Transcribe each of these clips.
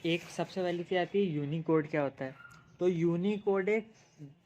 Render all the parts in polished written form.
एक सबसे पहली चीज़ आती है यूनिकोड क्या होता है। तो यूनिकोड एक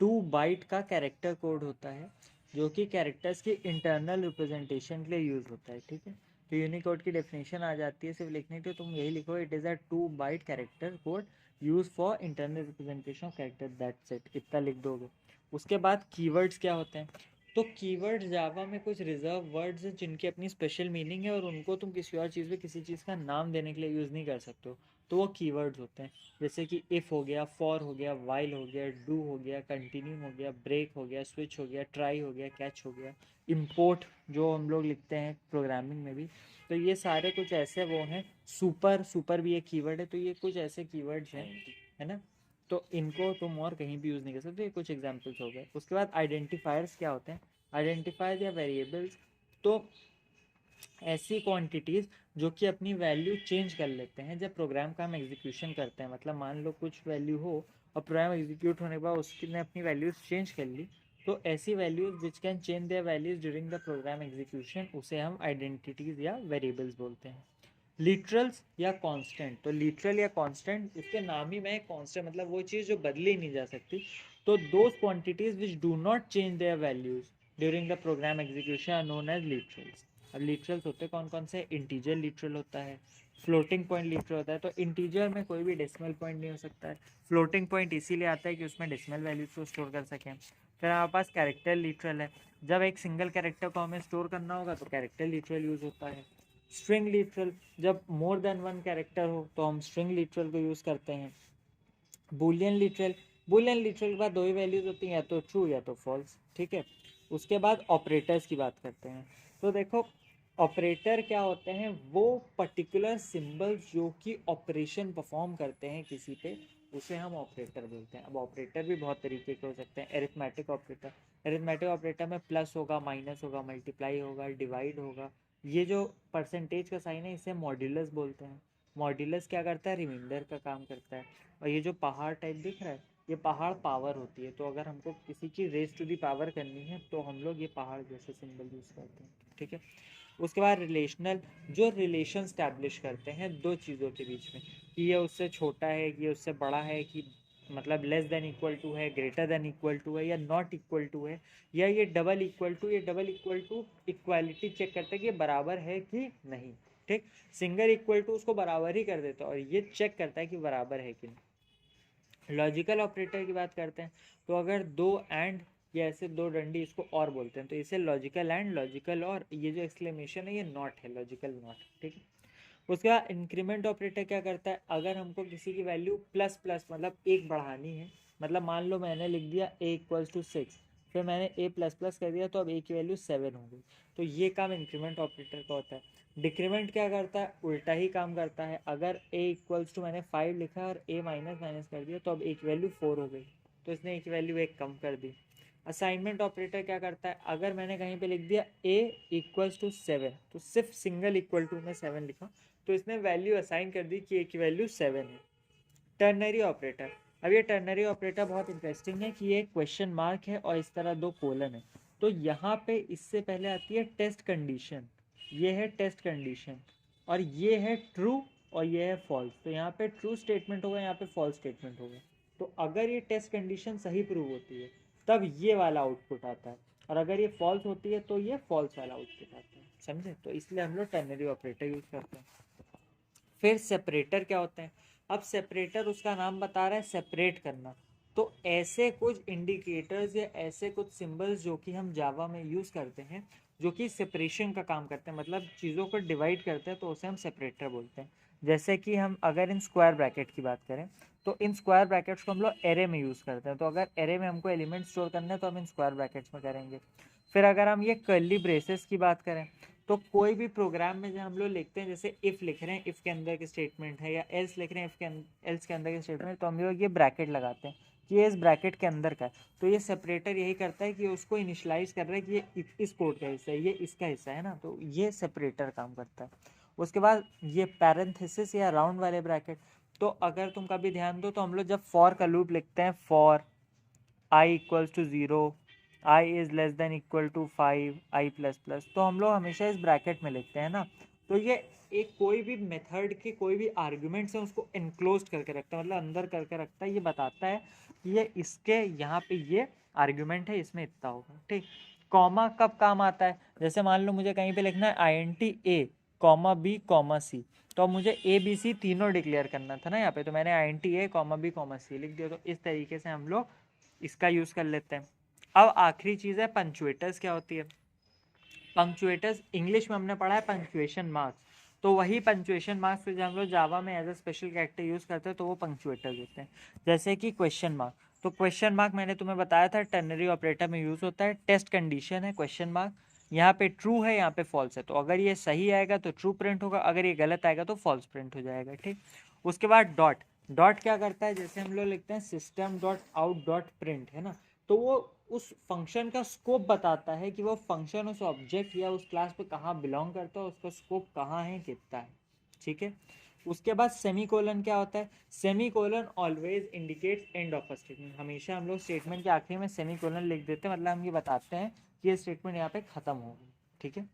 2 बाइट का कैरेक्टर कोड होता है जो कि कैरेक्टर्स की इंटरनल रिप्रेजेंटेशन के लिए यूज़ होता है, ठीक है। तो यूनिकोड की डेफिनेशन आ जाती है सिर्फ लिखने के लिए, तुम यही लिखो, it is a 2 byte character code use for internal representation of character, that's it, इतना लिख दोगे। उसके बाद कीवर्ड्स क्या होते हैं। तो कीवर्ड जावा में कुछ रिजर्व वर्ड्स हैं जिनकी अपनी स्पेशल मीनिंग है और उनको तुम किसी और चीज़ में किसी चीज़ का नाम देने के लिए यूज़ नहीं कर सकते हो, तो वो कीवर्ड्स होते हैं। जैसे कि इफ़ हो गया, फॉर हो गया, वाइल हो गया, डू हो गया, कंटिन्यू हो गया, ब्रेक हो गया, स्विच हो गया, ट्राई हो गया, कैच हो गया, इम्पोर्ट जो हम लोग लिखते हैं प्रोग्रामिंग में भी। तो ये सारे कुछ ऐसे वो हैं, सुपर सुपर भी एक कीवर्ड है। तो ये कुछ ऐसे कीवर्ड्स हैं, है ना। तो इनको तुम और कहीं भी यूज़ नहीं कर सकते। ये कुछ एग्जाम्पल्स हो गए। उसके बाद आइडेंटिफायर्स क्या होते हैं। आइडेंटिफायर्स या वेरिएबल्स, तो ऐसी क्वांटिटीज़ जो कि अपनी वैल्यू चेंज कर लेते हैं जब प्रोग्राम का हम एग्जीक्यूशन करते हैं। मतलब मान लो कुछ वैल्यू हो और प्रोग्राम एग्जीक्यूट होने के बाद उसने अपनी वैल्यूज़ चेंज कर ली, तो ऐसी values which can change their values during the program execution, उसे हम आइडेंटिटीज़ या वेरिएबल्स बोलते हैं। लिटरल्स या कांस्टेंट, तो लिटरल या कांस्टेंट, इसके नाम ही में कांस्टेंट मतलब वो चीज़ जो बदली नहीं जा सकती। तो those quantities which do not change their values during the program execution are known as literals. अब लिटरल्स होते कौन कौन से। इंटीजर लिटरल होता है, फ्लोटिंग पॉइंट लिटरल होता है। तो इंटीजर में कोई भी डेसिमल पॉइंट नहीं हो सकता है। फ्लोटिंग पॉइंट इसीलिए आता है कि उसमें डेसिमल वैल्यूज को स्टोर कर सकें। फिर हमारे पास कैरेक्टर लिटरल है, जब एक सिंगल कैरेक्टर को हमें स्टोर करना होगा तो कैरेक्टर लिटरल यूज होता है। स्ट्रिंग लिटरल, जब मोर देन वन कैरेक्टर हो तो हम स्ट्रिंग लिटरल को यूज़ करते हैं। बुलियन लिटरल, बुलियन लिटरल के बाद दो ही वैल्यूज होती हैं, या तो ट्रू या तो फॉल्स, ठीक है। उसके बाद ऑपरेटर्स की बात करते हैं। तो देखो, ऑपरेटर क्या होते हैं, वो पर्टिकुलर सिंबल्स जो कि ऑपरेशन परफॉर्म करते हैं किसी पे, उसे हम ऑपरेटर बोलते हैं। अब ऑपरेटर भी बहुत तरीके के हो सकते हैं। एरिथमेटिक ऑपरेटर, एरिथमेटिक ऑपरेटर में प्लस होगा, माइनस होगा, मल्टीप्लाई होगा, डिवाइड होगा। ये जो परसेंटेज का साइन है इसे मॉड्यूलस बोलते हैं। मॉड्यूलस क्या करता है, रिमाइंडर का काम करता है। और ये जो पहाड़ टाइप दिख रहा है, ये पहाड़ पावर होती है। तो अगर हमको किसी की रेज टू दी पावर करनी है तो हम लोग ये पहाड़ जैसे सिंबल यूज़ करते हैं, ठीक है। उसके बाद रिलेशनल, जो रिलेशन स्टैब्लिश करते हैं दो चीज़ों के बीच में, कि ये उससे छोटा है, कि ये उससे बड़ा है, कि मतलब लेस देन इक्वल टू है, ग्रेटर देन इक्वल टू है, या नॉट इक्वल टू है, या ये डबल इक्वल टू। ये double equal to equality check करते हैं कि ये बराबर है कि नहीं, ठीक। सिंगल इक्वल टू उसको बराबर ही कर देता है और ये चेक करता है कि बराबर है कि नहीं। लॉजिकल ऑपरेटर की बात करते हैं। तो अगर दो एंड या ऐसे दो डंडी, इसको और बोलते हैं, तो इसे लॉजिकल एंड, लॉजिकल और, ये जो एक्सक्लेमेशन है ये नॉट है, लॉजिकल नॉट, ठीक है। उसके बाद इंक्रीमेंट ऑपरेटर क्या करता है, अगर हमको किसी की वैल्यू प्लस प्लस मतलब एक बढ़ानी है, मतलब मान लो मैंने लिख दिया ए इक्वल्स टू 6, फिर मैंने ए प्लस प्लस कर दिया तो अब ए की वैल्यू 7 हो गई। तो ये काम इंक्रीमेंट ऑपरेटर का होता है। डिक्रीमेंट क्या करता है, उल्टा ही काम करता है। अगर ए इक्वल्स टू मैंने 5 लिखा और ए माइनस माइनस कर दिया तो अब ए की वैल्यू 4 हो गई, तो इसने ए की वैल्यू 1 कम कर दी। असाइनमेंट ऑपरेटर क्या करता है, अगर मैंने कहीं पे लिख दिया ए इक्वल्स टू 7, तो सिर्फ सिंगल इक्वल टू में 7 लिखा, तो इसने वैल्यू असाइन कर दी कि ए की वैल्यू 7 है। टर्नरी ऑपरेटर, अब ये टर्नरी ऑपरेटर बहुत इंटरेस्टिंग है कि ये क्वेश्चन मार्क है और इस तरह दो कोलन है। तो यहाँ पे इससे पहले आती है टेस्ट कंडीशन, ये है टेस्ट कंडीशन, और ये है ट्रू और ये है फॉल्स। तो यहाँ पे ट्रू स्टेटमेंट होगा, यहाँ पे फॉल्स स्टेटमेंट होगा। तो अगर ये टेस्ट कंडीशन सही प्रूव होती है तब ये वाला आउटपुट आता है, और अगर ये फॉल्स होती है तो ये फॉल्स वाला आउटपुट आता है, समझे। तो इसलिए हम लोग टर्नरी ऑपरेटर यूज करते हैं। फिर सेपरेटर क्या होते हैं। अब सेपरेटर उसका नाम बता रहा है सेपरेट करना। तो ऐसे कुछ इंडिकेटर्स या ऐसे कुछ सिंबल्स जो कि हम जावा में यूज़ करते हैं जो कि सेपरेशन का काम करते हैं, मतलब चीज़ों को डिवाइड करते हैं, तो उसे हम सेपरेटर बोलते हैं। जैसे कि हम अगर इन स्क्वायर ब्रैकेट की बात करें, तो इन स्क्वायर ब्रैकेट्स को हम लोग एरे में यूज़ करते हैं। तो अगर एरे में हमको एलिमेंट स्टोर करना है तो हम इन स्क्वायर ब्रैकेट्स में करेंगे। फिर अगर हम ये कर्ली ब्रेसेस की बात करें, तो कोई भी प्रोग्राम में जब हम लोग लिखते हैं, जैसे इफ़ लिख रहे हैं, इफ़ के अंदर की स्टेटमेंट है, या एल्स लिख रहे हैं, इफ़ के एल्स के अंदर की स्टेटमेंट, तो हम लोग ये ब्रैकेट लगाते हैं कि ये इस ब्रैकेट के अंदर का है। तो ये सेपरेटर यही करता है कि उसको इनिशलाइज कर रहा है कि ये इस कोड का हिस्सा है, ये इसका हिस्सा है ना, तो ये सेपरेटर काम करता है। उसके बाद ये पैरेंथेसिस या राउंड वाले ब्रैकेट, तो अगर तुम कभी ध्यान दो तो हम लोग जब फॉर का लूप लिखते हैं, for i equals to 0, i is less than equal to 5, i plus plus, तो हम लोग हमेशा इस ब्रैकेट में लिखते हैं ना। तो ये एक कोई भी मेथड के कोई भी आर्ग्यूमेंट्स है उसको एनक्लोज करके रखता है, मतलब अंदर करके रखता है। ये बताता है कि ये इसके यहाँ पे ये आर्ग्यूमेंट है, इसमें इतना होगा, ठीक। कॉमा कब काम आता है, जैसे मान लो मुझे कहीं पे लिखना है INT A comma B comma C, तो अब मुझे ABC तीनों डिक्लेयर करना था ना यहाँ पे, तो मैंने INT A comma B comma C लिख दिया। तो इस तरीके से हम लोग इसका यूज़ कर लेते हैं। अब आखिरी चीज़ है पंक्चुएटर्स क्या होती है। पंक्चुएटर्स इंग्लिश में हमने पढ़ा है पंक्चुएशन मार्क्स, तो वही पंक्चुएशन मार्क्स जब हम लोग जावा में as a special character use करते हैं तो वो पंक्चुएटर्स होते हैं। जैसे कि क्वेश्चन मार्क, तो क्वेश्चन मार्क मैंने तुम्हें बताया था टर्नरी ऑपरेटर में यूज़ होता है। टेस्ट कंडीशन है क्वेश्चन मार्क, यहाँ पे ट्रू है यहाँ पे फॉल्स है, तो अगर ये सही आएगा तो ट्रू प्रिंट होगा, अगर ये गलत आएगा तो फॉल्स प्रिंट हो जाएगा, ठीक। उसके बाद डॉट, डॉट क्या करता है, जैसे हम लोग लिखते हैं system dot out dot print, है ना, तो वो उस फंक्शन का स्कोप बताता है कि वो फंक्शन उस ऑब्जेक्ट या उस क्लास पे कहाँ बिलोंग करता है, उसका स्कोप कहाँ है, कितना है, ठीक है। उसके बाद सेमी कोलन क्या होता है, semi colon always indicates end of a statement, हमेशा हम लोग स्टेटमेंट के आखिरी में सेमी कोलन लिख देते हैं, मतलब हम ये बताते हैं कि ये स्टेटमेंट यहाँ पे खत्म हो गई, ठीक है।